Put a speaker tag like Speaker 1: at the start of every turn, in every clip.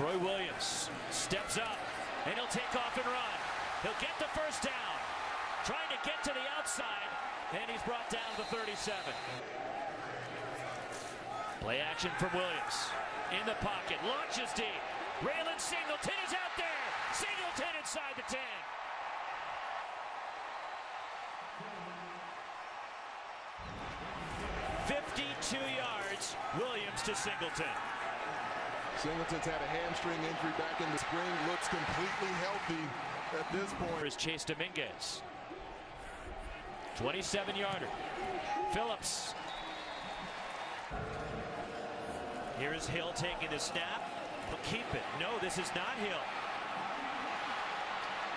Speaker 1: Troy Williams steps up, and he'll take off and run. He'll get the first down. Trying to get to the outside, and he's brought down to 37. Play action from Williams. In the pocket, launches deep. Raylan Singleton is out there. Singleton inside the 10. "52 yards, Williams to Singleton."
Speaker 2: Singleton's had a hamstring injury back in the spring. Looks completely healthy at this point.
Speaker 1: Here's Chase Dominguez. 27-yarder. Phillips. Here's Hill taking the snap. He'll keep it. No, this is not Hill.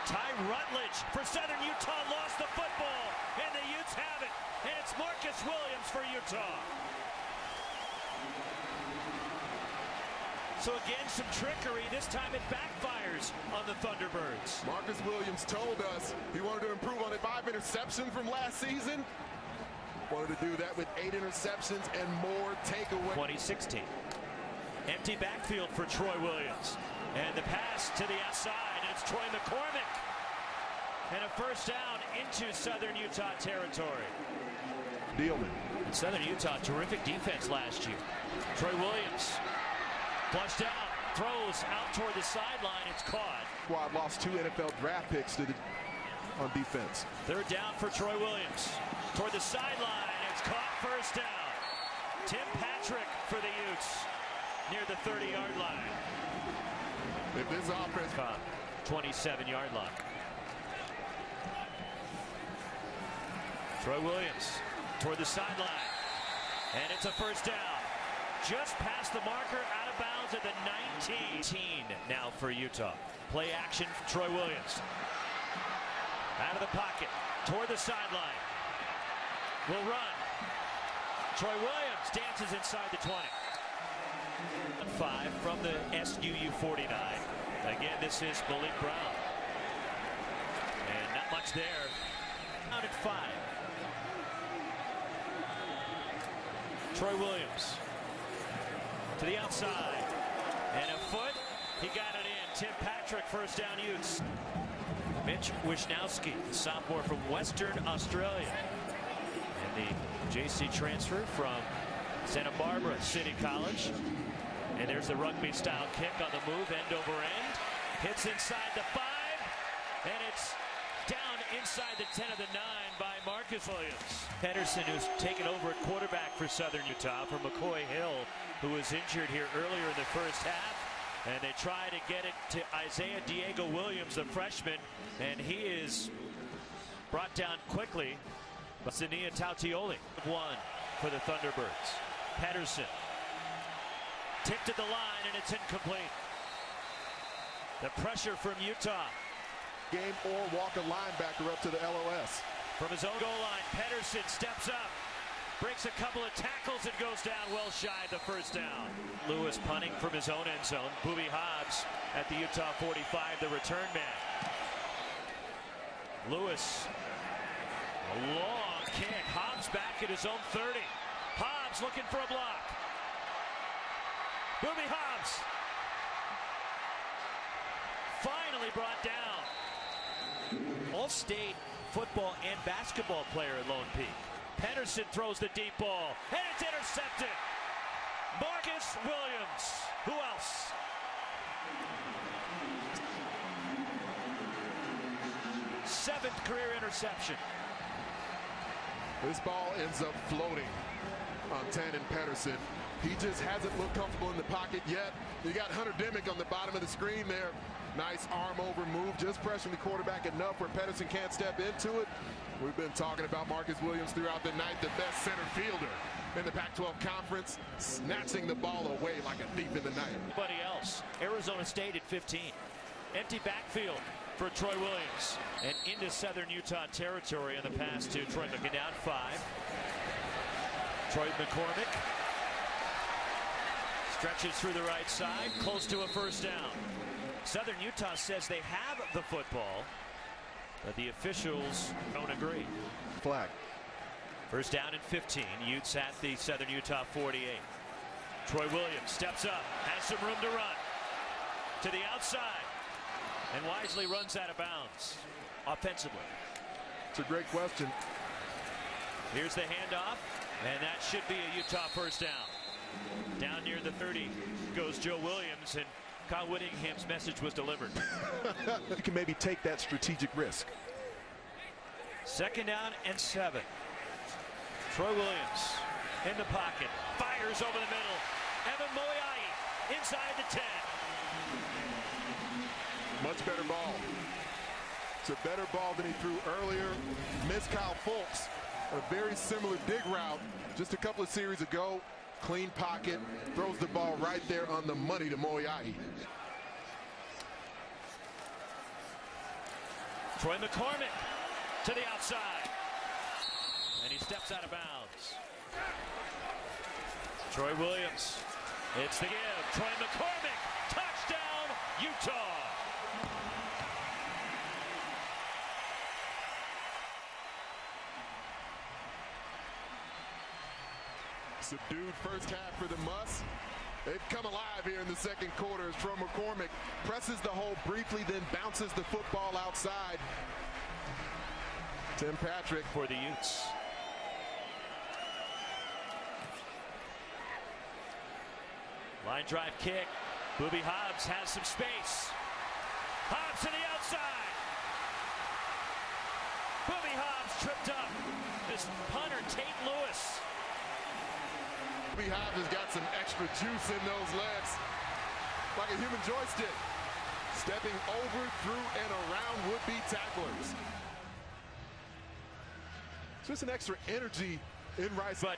Speaker 1: Ty Rutledge for Southern Utah lost the football, and the Utes have it. And it's Marcus Williams for Utah. So again, some trickery. This time it backfires on the Thunderbirds.
Speaker 2: Marcus Williams told us he wanted to improve on the 5 interceptions from last season. Wanted to do that with 8 interceptions and more takeaways.
Speaker 1: 2016. Empty backfield for Troy Williams. And the pass to the outside, and it's Troy McCormick. And a first down into Southern Utah territory.
Speaker 2: Dealman.
Speaker 1: Southern Utah, terrific defense last year. Troy Williams. Flushed out, throws out toward the sideline. It's caught.
Speaker 2: Squad lost 2 NFL draft picks on defense.
Speaker 1: Third down for Troy Williams. Toward the sideline. It's caught, first down. Tim Patrick for the Utes near the 30-yard line.
Speaker 2: If this offense...
Speaker 1: 27-yard line. Troy Williams toward the sideline. And it's a first down. Just past the marker, out of bounds at the 19 now for Utah. Play action from Troy Williams. Out of the pocket, toward the sideline. Will run. Troy Williams dances inside the 20. 5 from the SUU 49. Again, this is Malik Brown. And not much there. Out at 5. Troy Williams. To the outside, and a foot, he got it in. Tim Patrick, first down Utes. Mitch Wisnowski, sophomore from Western Australia. And the JC transfer from Santa Barbara City College. And there's the rugby-style kick on the move, end over end. Hits inside the 5, and it's down inside the 10 of the 9 by Marcus Williams. Pedersen, who's taken over at quarterback for Southern Utah from McCoy Hill, who was injured here earlier in the first half. And they try to get it to Isaiah Diego Williams, the freshman, and he is brought down quickly by Sania Tautioli. 1 for the Thunderbirds. Pedersen tipped at the line, and it's incomplete. The pressure from Utah.
Speaker 2: Game or walk a linebacker up to the LOS.
Speaker 1: From his own goal line, Pedersen steps up, breaks a couple of tackles, and goes down well shy of the first down. Lewis punting from his own end zone. Boobie Hobbs at the Utah 45, the return man. Lewis, a long kick. Hobbs back at his own 30. Hobbs looking for a block. Boobie Hobbs finally brought down. All-state football and basketball player at Lone Peak. Pedersen throws the deep ball, and it's intercepted. Marcus Williams. Who else? Seventh career interception.
Speaker 2: This ball ends up floating on Tannen Pedersen. He just hasn't looked comfortable in the pocket yet. You got Hunter Dimick on the bottom of the screen there. Nice arm over move, just pressuring the quarterback enough where Pedersen can't step into it. We've been talking about Marcus Williams throughout the night, the best center fielder in the Pac-12 Conference, snatching the ball away like a thief in the night.
Speaker 1: Anybody else? Arizona State at 15. Empty backfield for Troy Williams. And into Southern Utah territory on the pass to Troy. Looking down 5. Troy McCormick stretches through the right side, close to a first down. Southern Utah says they have the football, but the officials don't agree.
Speaker 2: Flag.
Speaker 1: First down and 15. Utes at the Southern Utah 48. Troy Williams steps up, has some room to run. to the outside, and wisely runs out of bounds offensively.
Speaker 2: It's a great question.
Speaker 1: Here's the handoff, and that should be a Utah first down. Down near the 30 goes Joe Williams, and Kyle Whittingham's message was delivered.
Speaker 3: You can maybe take that strategic risk.
Speaker 1: 2nd down and 7. Troy Williams in the pocket, fires over the middle. Evan Moiai inside the 10.
Speaker 2: Much better ball. It's a better ball than he threw earlier. Missed Kyle Fultz. A very similar dig route just a couple of series ago. Clean pocket, throws the ball right there on the money to Moiai.
Speaker 1: Troy McCormick to the outside, and he steps out of bounds. Troy Williams, it's the give. Troy McCormick, touchdown, Utah.
Speaker 2: Subdued first half for the Musts. They've come alive here in the second quarter as Troy McCormick presses the hole briefly, then bounces the football outside. Tim Patrick
Speaker 1: for the Utes. Line drive kick. Booby Hobbs has some space. Hobbs to the outside. Booby Hobbs tripped up. This punter, Tate Lewis.
Speaker 2: Booby Hobbs has got some extra juice in those legs, like a human joystick, stepping over, through, and around would-be tacklers. Just an extra energy in Rice.
Speaker 1: But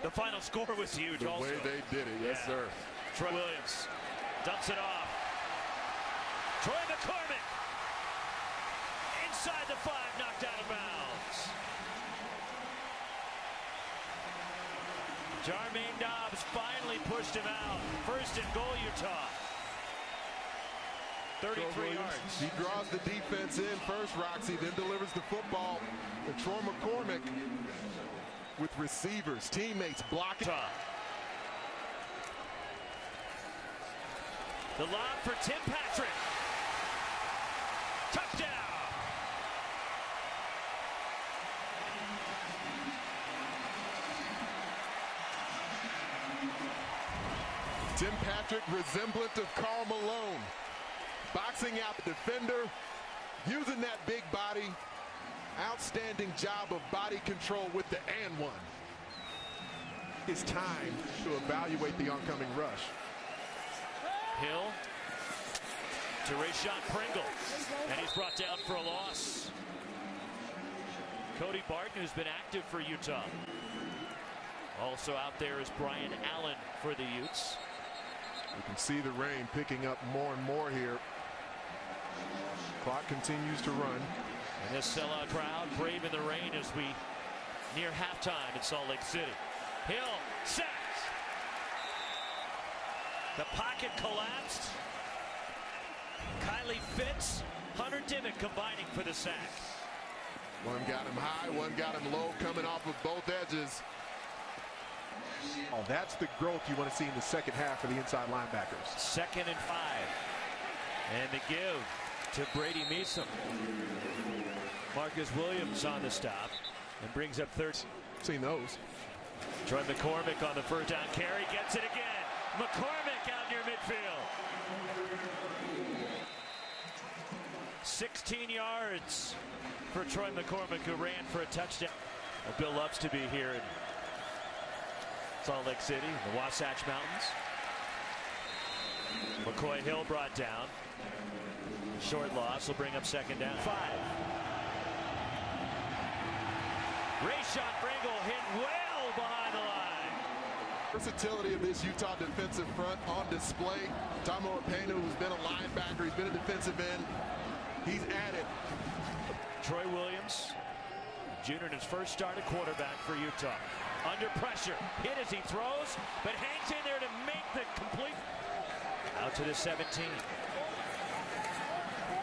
Speaker 1: the final score was huge.
Speaker 2: The
Speaker 1: also.
Speaker 2: way they did it, yes, sir.
Speaker 1: Troy Williams dumps it off. Troy McCormick inside the 5, knocked out of bounds. Jermaine Dobbs finally pushed him out. 1st and goal, Utah. 33 yards.
Speaker 2: He draws the defense in first, Roxy, then delivers the football. And Troy McCormick with receivers, teammates blocking.
Speaker 1: The lob for Tim Patrick. Touchdown.
Speaker 2: Tim Patrick, resemblant of Karl Malone. Boxing out the defender, using that big body. Outstanding job of body control with the and one.
Speaker 3: It's time to evaluate the oncoming rush.
Speaker 1: Hill to Rayshon Pringle, and he's brought down for a loss. Cody Barton, who's been active for Utah. Also out there is Brian Allen for the Utes.
Speaker 2: You can see the rain picking up more and more here. Clock continues to run.
Speaker 1: And this sellout crowd brave in the rain as we near halftime in Salt Lake City. Hill sacks. The pocket collapsed. Kylie Fitz, Hunter Dimmick combining for the sack.
Speaker 2: One got him high, one got him low, coming off of both edges.
Speaker 3: Oh, that's the growth you want to see in the second half for the inside linebackers.
Speaker 1: 2nd and 5. And the give to Brady Meeson. Marcus Williams on the stop and brings up 3rd.
Speaker 2: Seen those.
Speaker 1: Troy McCormick on the 1st down carry, gets it again. McCormick out near midfield. 16 yards for Troy McCormick, who ran for a touchdown. Well, Bill loves to be here in Salt Lake City, the Wasatch Mountains. McCoy Hill brought down. Short loss will bring up 2nd down. 5. Rayshon Pringle hit well behind the line.
Speaker 2: Versatility of this Utah defensive front on display. Tomo Apena, who's been a linebacker, he's been a defensive end. He's added.
Speaker 1: Troy Williams, junior in his first start at quarterback for Utah. Under pressure, hit as he throws, but hangs in there to make the complete. Out to the 17.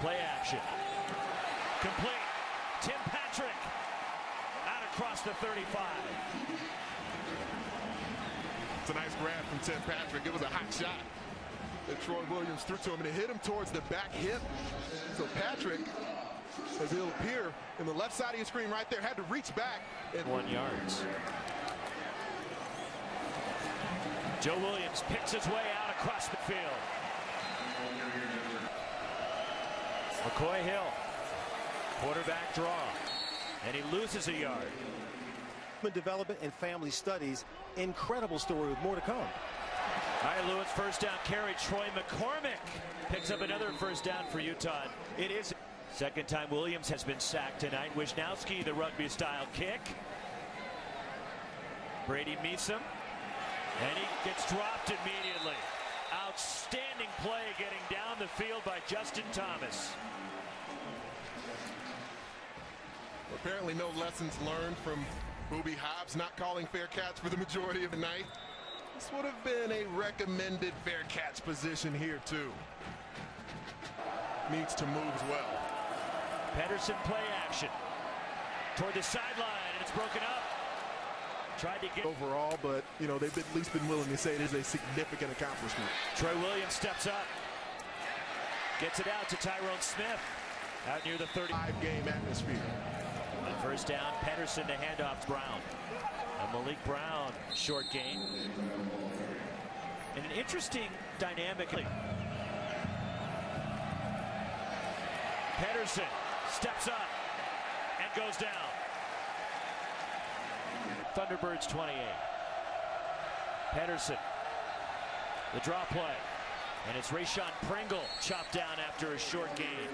Speaker 1: Play action. Complete. Tim Patrick out across the 35.
Speaker 2: It's a nice grab from Tim Patrick. It was a hot shot. that Troy Williams threw to him, and it hit him towards the back hip. So Patrick, as it'll appear in the left side of your screen right there, had to reach back. And
Speaker 1: 1 yard. Joe Williams picks his way out across the field. McCoy Hill, quarterback draw, and he loses a yard.
Speaker 4: Development and family studies, incredible story with more to come.
Speaker 1: All right, Lewis, first down carry. Troy McCormick picks up another first down for Utah. It is second time Williams has been sacked tonight. Wisnowski, the rugby-style kick. Brady Meesum, and he gets dropped immediately. Outstanding play getting down the field by Justin Thomas.
Speaker 2: Apparently no lessons learned from Booby Hobbs not calling fair catch for the majority of the night. This would have been a recommended fair catch position here too. Needs to move as well.
Speaker 1: Pedersen play action toward the sideline, and it's broken up. Tried to get
Speaker 3: overall, but you know they've at least been willing to say it is a significant accomplishment.
Speaker 1: Troy Williams steps up, gets it out to Tyrone Smith out near the
Speaker 3: 35-game atmosphere.
Speaker 1: On first down, Pedersen to handoff to Brown. And Malik Brown, short gain. And an interesting dynamic. Pedersen steps up and goes down. Thunderbirds 28. Pedersen, the draw play. And it's Rayshon Pringle chopped down after a short gain.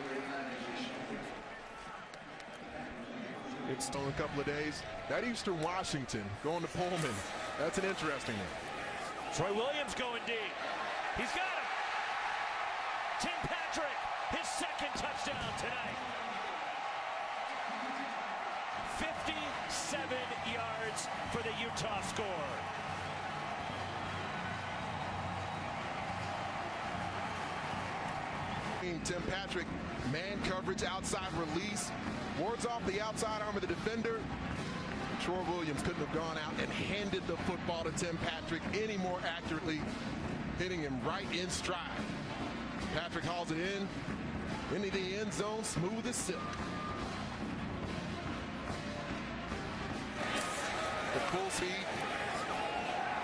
Speaker 2: It's still a couple of days. That Eastern Washington going to Pullman. That's an interesting one.
Speaker 1: Troy Williams going deep. He's got him. Tim Patrick, his second touchdown tonight. 57 yards for the Utah score.
Speaker 2: Tim Patrick, man coverage, outside release, wards off the outside arm of the defender. Troy Williams couldn't have gone out and handed the football to Tim Patrick any more accurately, hitting him right in stride. Patrick hauls it in, into the end zone, smooth as silk. The full speed.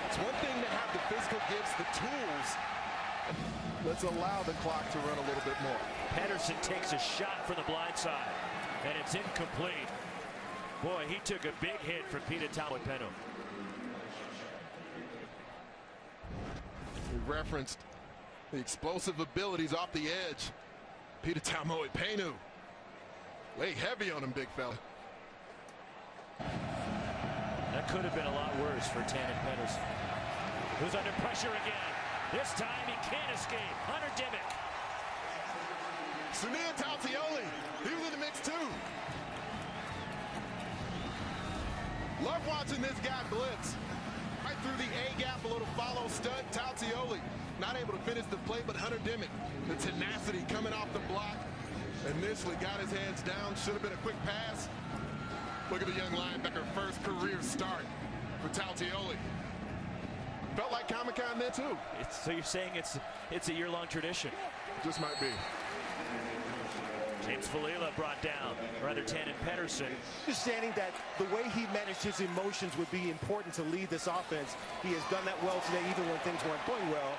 Speaker 2: It's one thing to have the physical gifts, the tools.
Speaker 3: Let's allow the clock to run a little bit more.
Speaker 1: Pedersen takes a shot from the blind side, and it's incomplete. Boy, he took a big hit from Peter Tamoipenu.
Speaker 2: We referenced the explosive abilities off the edge. Peter Tamoipenu. Lay heavy on him, big fella.
Speaker 1: That could have been a lot worse for Tannen Pedersen, who's under pressure again. This time he can't escape. Hunter Dimmick.
Speaker 2: Sunia Tautioli, he was in the mix too. Love watching this guy blitz. Right through the A-gap, a little follow stunt. Tautioli not able to finish the play, but Hunter Dimmick, the tenacity coming off the block. Initially got his hands down, should have been a quick pass. Look at the young linebacker, first career start for Tautioli. Felt like Comic-Con there too.
Speaker 1: So you're saying it's a year-long tradition?
Speaker 2: Just might be.
Speaker 1: James Falila brought down, rather Tannen Pedersen.
Speaker 4: Understanding that the way he managed his emotions would be important to lead this offense. He has done that well today, even when things weren't going well.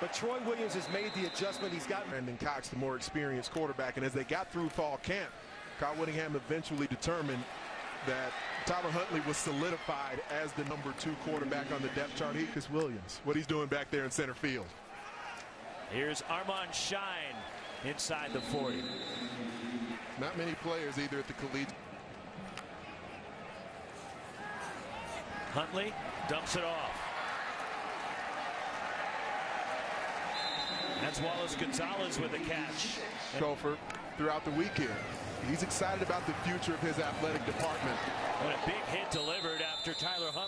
Speaker 4: But Troy Williams has made the adjustment. He's got
Speaker 3: Brandon Cox, the more experienced quarterback, and as they got through fall camp, Kyle Whittingham eventually determined that Tyler Huntley was solidified as the number 2 quarterback on the depth chart. Because Williams, what he's doing back there in center field.
Speaker 1: Here's Armand Shine inside the 40.
Speaker 2: Not many players either at the collegiate.
Speaker 1: Huntley dumps it off. That's Wallace Gonzalez with a catch.
Speaker 3: Gopher throughout the weekend. He's excited about the future of his athletic department.
Speaker 1: What a big hit delivered after Tyler Huntley.